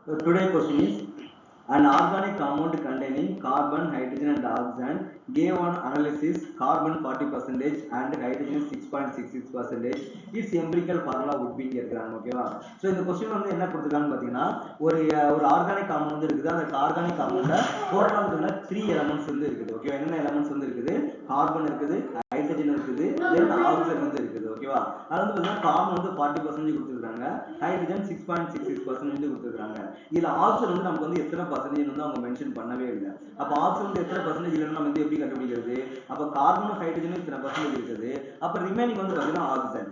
Today question is an organic compound containing carbon, hydrogen and oxygen gave on analysis carbon 40% and hydrogen 6.66%. Its empirical formula would be கேட்கிறாங்க. ஓகேவா? So இந்த question வந்து என்ன கொடுத்துருக்காங்கன்னு பார்த்தீங்கன்னா ஒரு ஆர்கானிக் காம்பவுண்ட் வந்து இருக்குது. அந்த ஆர்கானிக் காம்பவுண்ட்ல டோட்டலாக பார்த்தீங்கன்னா 3 எலமெண்ட்ஸ் வந்து இருக்குது. ஓகேவா? என்னென்ன எலமெண்ட்ஸ் வந்து இருக்குது? கார்பன் இருக்குது, ஹைட்ரஜன் இருக்குது, தென் ஆக்சிஜன் வந்து இருக்குது. ஓகேவா? அது வந்து பார்த்தீங்கன்னா கார்பன் வந்து 40% கொடுத்துருக்காங்க, ஹைட்ரஜன் 6.66% கொடுத்துருக்காங்க. இதுல ஆக்சிஜன் வந்து நமக்கு வந்து எத்தனை பர்சன்டேஜ் வந்து அவங்க மென்ஷன் பண்ணவே இல்லை. அப்ப ஆக்சிஜன் வந்து எத்தனை பர்சன்டேஜ் இல்லைன்னு நம்ம வந்து எப்படி கண்டுபிடிக்கிறது? அப்ப கார்பனும் ஹைட்ரஜனும் இத்தனை பர்சன்டேஜ் இருக்குது. அப்ப ரிமைனிங் வந்து பார்த்தீங்கன்னா ஆக்சிஜன்.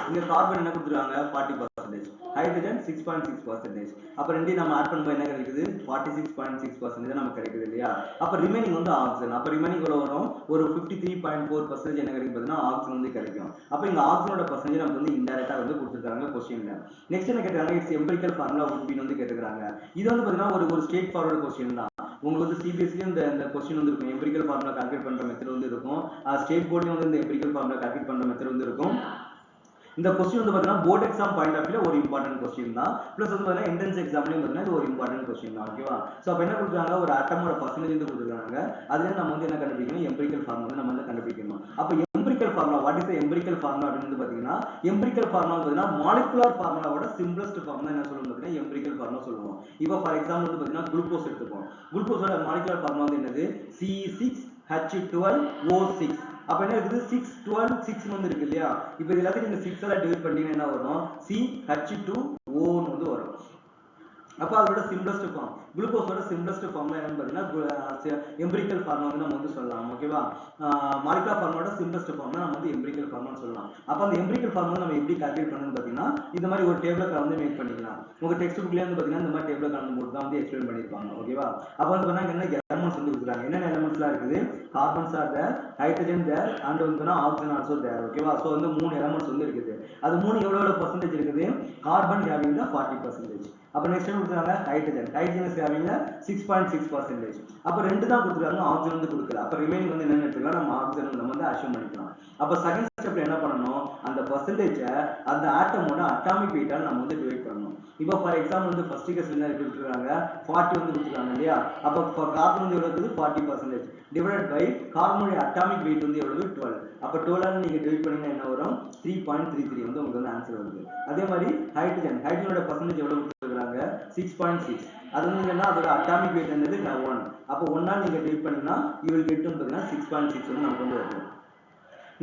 இங்க கார்பன் என்ன கொடுத்துருக்காங்க? 40%, ஹைட்ரஜன் 6.6%. அப்ப ரெண்டையும் நம்ம ஆட் பண்ணும்போது என்ன கிடைக்குது? 46.6% நமக்கு கிடைக்குது இல்லையா? அப்ப ரிமைனிங் வந்து ஆக்சிஜன். அப்ப ரிமைனிங் எவ்வளவு வரும்? ஒரு 53.4% என்ன கிடைக்கும் பார்த்தீங்கன்னா ஆக்சிஜன் வந்து கிடைக்கும். அப்ப இந்த ஆக்சிஜனோட பர்சன்டேஜ் நமக்கு வந்து இன்டைரக்டா வந்து கொடுத்துருக்காங்க கொஸ்டின்ல. நெக்ஸ்ட் என்ன கேட்டாங்க? It's empirical formula would be வந்து கேட்டுக்கிறாங்க. இது வந்து பார்த்தீங்கன்னா ஒரு ஸ்ட்ரெயிட் ஃபார்வர்ட் கொஸ்டின் தான். உங்களுக்கு வந்து சிபிஎஸ்சி இந்த கொஸ்டின் வந்து இருக்கும். எம்பிரிக்கல் ஃபார்முலா கால்குலேட் பண்ற மெத்தட் வந்து இருக்கும். ஸ்டேட் போர்ட்லயும் வந்து இந்த எம்பிரிக்கல் ஃபார்முலா கால்குலேட் பண்ற மெத்தட் வந்து இருக்கும். இந்த கொஸ்டின் வந்து பார்த்தீங்கன்னா போர்ட் எக்ஸாம் பாயிண்ட் ஆஃப் வியூல ஒரு இம்பார்ட்டன்ட் கொஸ்டின் தான். ப்ளஸ் வந்து பார்த்தீங்கன்னா என்ட்ரன்ஸ் எக்ஸாம்லயும் பார்த்தீங்கன்னா இது ஒரு இம்பார்ட்டன்ட் கொஸ்டின் தான். ஓகேவா? ஸோ அப்போ என்ன கொடுத்துருக்காங்க? ஒரு அட்டமோட பர்சன்டேஜ் வந்து கொடுத்துருக்காங்க. அதுல நம்ம வந்து என்ன கண்டுபிடிக்கணும்? எம்பிரிக்கல் ஃபார்முலா வந்து நம்ம வந்து கண்டுபிடிக்கணும். அப்போ empirical formula, what is the empirical formula அப்படின்னு பார்த்தீங்கன்னா எம்பிரிக்கல் ஃபார்முலா பார்த்தீங்கன்னா மாலிகுலர் ஃபார்முலாவோட சிம்பிளஸ்ட் ஃபார்முலா என்ன சொல்லுவோம் பார்த்தீங்கன்னா எம்பிரிக்கல் ஃபார்முலா சொல்லுவோம். இப்போ ஃபார் எக்ஸாம்பிள் வந்து பார்த்தீங்கன்னா குளுக்கோஸ் எடுத்துப்போம். குளுக்கோஸோட மாலிகுலர் ஃபார்முலா வந்து என்னது? C6H12O6. அப்ப என்ன இருக்குது? 6 12 6 வந்து இருக்கு இல்லையா? இப்போ இது எல்லாத்தையும் நீங்க 6 ஆல டிவைட் பண்ணீங்கன்னா என்ன வரும்? CH2O வந்து வரும். அப்ப அதோட சிம்பிளஸ்ட் ஃபார்ம், குளுக்கோஸோட சிம்பிளஸ்ட் ஃபார்முலா என்னன்னு பார்த்தீங்கன்னா எம்பிரிக்கல் ஃபார்முலா வந்து நம்ம வந்து சொல்லலாம். ஓகேவா? மாலிகுலர் ஃபார்முலாவோட சிம்பிளஸ்ட் ஃபார்முலா நம்ம வந்து எம்பிரிக்கல் ஃபார்முலா சொல்லலாம். அப்ப அந்த எம்பிரிக்கல் ஃபார்முலா நம்ம எப்படி கால்குலேட் பண்ணணும்னு பார்த்தீங்கன்னா இந்த மாதிரி ஒரு டேபிள கலந்து மேக் பண்ணிக்கலாம். உங்க டெக்ஸ்ட் புக்லயே வந்து பார்த்தீங்கன்னா இந்த மாதிரி டேபிள கலந்து போட்டு தான் வந்து எக்ஸ்பிளைன் பண்ணிருப்பாங்க. ஓகேவா? அப்ப வந்து பண்ணாங்க என்ன எலமெண்ட்ஸ் வந்து கொடுக்குறாங்க. என்னென்ன எலமெண்ட்ஸ்லாம் இருக்குது? Carbons are there, hydrogen there and வந்து ஆக்சிஜன் ஆல்சோ தேர். ஓகேவா? ஸோ வந்து 3 எலமெண்ட்ஸ் வந்து இருக்குது. அது 3 எவ்வளவு பர்சன்டேஜ் இருக்குது? Carbon having the 40%. அப்ப நெக்ஸ்ட் என்ன கொடுத்தாங்க? ஹைட்ரஜன். Hydrogen is having 6.6%. அப்ப ரெண்டு தான் கொடுத்துருக்காங்க, ஆக்சிஜன் வந்து கொடுக்கல. அப்ப ரிமைனிங் வந்து என்ன எடுத்துக்கலாம்? நம்ம ஆக்சிஜன் நம்ம வந்து அஸ்யூம் பண்ணிக்கலாம். அப்ப செகண்ட் ஸ்டெப்ல என்ன பண்ணணும்? அந்த பர்சன்டேஜ் அந்த ஆட்டமோட அட்டாமிக் வெயிட்டால நம்ம வந்து டிவைட் பண்ணணும். இப்போ ஃபார் எக்ஸாம்பிள் வந்து ஃபர்ஸ்ட் கேஸ்ல என்ன கொடுத்துருக்காங்க? 40 வந்து கொடுத்துருக்காங்க இல்லையா? அப்ப கார்பன் வந்து எவ்வளவு இருக்குது? 40% டிவைடட் பை கார்பனுடைய அட்டாமிக் வெயிட் வந்து எவ்வளவு? 12. அப்ப 12 நீங்க டிவைட் பண்ணீங்கன்னா என்ன வரும்? 3.33 வந்து உங்களுக்கு வந்து ஆன்சர் வருது. அதே மாதிரி ஹைட்ரஜனோட பர்சன்டேஜ் எவ்வளவு கொடுத்துருக்காங்க? 6.6. அது வந்து என்ன? அதோட அட்டாமிக் வெயிட் என்னது? 1. அப்ப 1 ஆல் நீங்க டிவைட் பண்ணீங்கன்னா you will get பார்த்தீங்கன்னா 6.6 வந்து நமக்கு வந்து வரும்.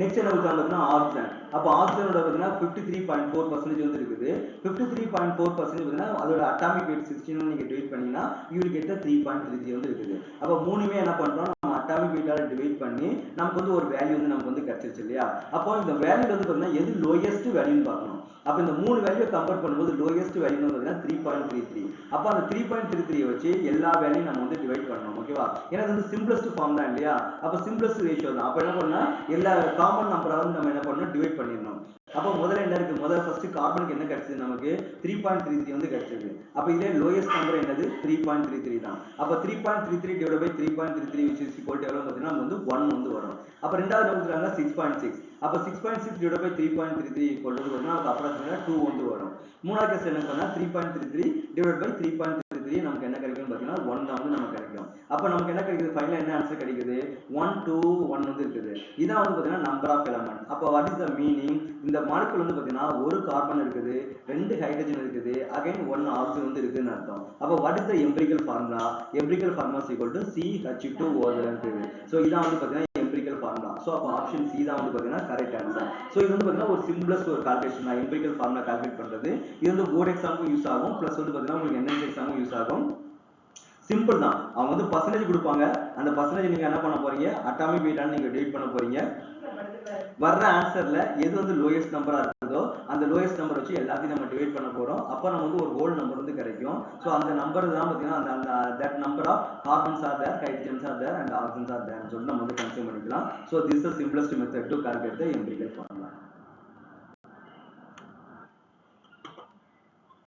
நெக்ஸ்ட் என்ன கொடுத்தாங்க? ஆக்சிஜன். அப்ப ஆக்சிஜனோட பார்த்தீங்கன்னா 53.4% வந்து இருக்குது. 53.4% பார்த்தீங்கன்னா அதோட அட்டாமிக் வெயிட் 16 நீங்க டிவைட் பண்ணீங்கன்னா you will get 3.33 வந்து இருக்குது. அப்ப மூணுமே என்ன பண்றோம்? நம்ம அட்டாமிக் வெயிட்டால டிவைட் பண்ணி நமக்கு வந்து ஒரு வேல்யூ வந்து நமக்கு வந்து கிடைச்சிருச்சு இல்லையா? அப்போ இந்த வேல்யூ வந்து பார்த்தீங்கன்னா எது லோயஸ்ட் வேல்யூன்னு பார்க்கணும். அப்ப இந்த மூணு வேல்யூ கம்பேர் பண்ணும்போது லோயஸ்ட் வேல்யூ பார்த்தீங்கன்னா 3.33. அப்ப அந்த 3.33 வச்சு எல்லா வேல்யூ நம்ம வந்து டிவைட் பண்ணணும். ஓகேவா? ஏன்னா இது வந்து சிம்பிளஸ்ட் ஃபார்ம் தான் இல்லையா? அப்ப சிம்பிளஸ்ட் ரேஷியோ தான். அப்ப என்ன பண்ணா எல்லா காமன் நம்பரை வந்து நம்ம என்ன பண்ணணும்? டிவைட் பண்ணிடணும். அப்ப முதல்ல என்ன இருக்கு? முதல்ல ஃபர்ஸ்ட் கார்பனுக்கு என்ன கிடைச்சது? நமக்கு 3.33 வந்து கிடைச்சது. அப்ப இதே லோயஸ்ட் நம்பர் என்னது? 3.33 தான். அப்ப 3.33 divided by 3.33 which is equal to எவ்வளவு பார்த்தீங்கன்னா வந்து 1 வந்து வரும். அப்ப ரெண்டாவது என்ன கொடுக்குறாங்க? 6.6. அப்ப 6.6 divided by 3.33 equal to பார்த்தீங்கன்னா அப்ராக்சிமேட்டா 2 வந்து வரும். மூணாவது கேஸ் என்ன பண்ணா 3.33 divided by 3.33 நமக்கு என்ன கிடைக்கும் பார்த்தீங்கன்னா 1 தான் வந்து நமக்கு கிடைக்கும். அப்ப நமக்கு என்ன கிடைக்குது? ஃபைனலா என்ன ஆன்சர் கிடைக்குது? 1 2 1 வந்து இருக்குது. இதான் வந்து பார்த்தீங்கன்னா நம்பர் ஆஃப் எலமெண்ட். அப்ப வாட் இஸ் த மீனிங்? இந்த மாலிகுல் வந்து பார்த்தீங்கன்னா ஒரு கார்பன் இருக்குது, 2 ஹைட்ரஜன் இருக்குது, அகைன் 1 ஆக்சிஜன் வந்து இருக்குன்னு அர்த்தம். அப்ப what is the empirical formula? Empirical formula is equal to CH2O இருக்குது. சோ இதான் வந்து பார்த்தீங்கன்னா எம்பிரிக்கல் ஃபார்முலா. சோ அப்ப ஆப்ஷன் சி தான் வந்து பார்த்தீங்கன்னா கரெக்ட் ஆன்சர். சோ இது வந்து பார்த்தீங்கன்னா ஒரு சிம்பிளஸ்ட் ஒரு கால்குலேஷன் தான் எம்பிரிக்கல் ஃபார்முலா கால்குலேட் பண்றது. இது வந்து போர்ட் எக்ஸாமுக்கும் யூஸ் ஆகும், பிளஸ் வந்து பார்த்தீங்கன்னா உங்களுக்கு என்என்சி எக்ஸாமுக்கும் யூஸ் ஆகும். சிம்பிள் தான். அவங்க வந்து பர்சன்டேஜ் கொடுப்பாங்க. அந்த பர்சன்டேஜ் நீங்க என்ன பண்ண போறீங்க? அட்டாமிக் வெயிட்டால நீங்க டிவைட் பண்ண போறீங்க. வர்ற ஆன்சர்ல எது வந்து லோயஸ்ட் நம்பரா இருக்குதோ அந்த லோயஸ்ட் நம்பர் வச்சு எல்லாத்தையும் நம்ம டிவைட் பண்ண போறோம். அப்ப நம்ம வந்து ஒரு ஹோல் நம்பர் வந்து கிடைக்கும். சோ அந்த நம்பர் தான் பாத்தீங்கன்னா அந்த that number of carbons are there, hydrogens are there and oxygens are there சொல்லிட்டு நம்ம வந்து கன்சிடர் பண்ணிக்கலாம். So this is the simplest method to calculate the empirical formula.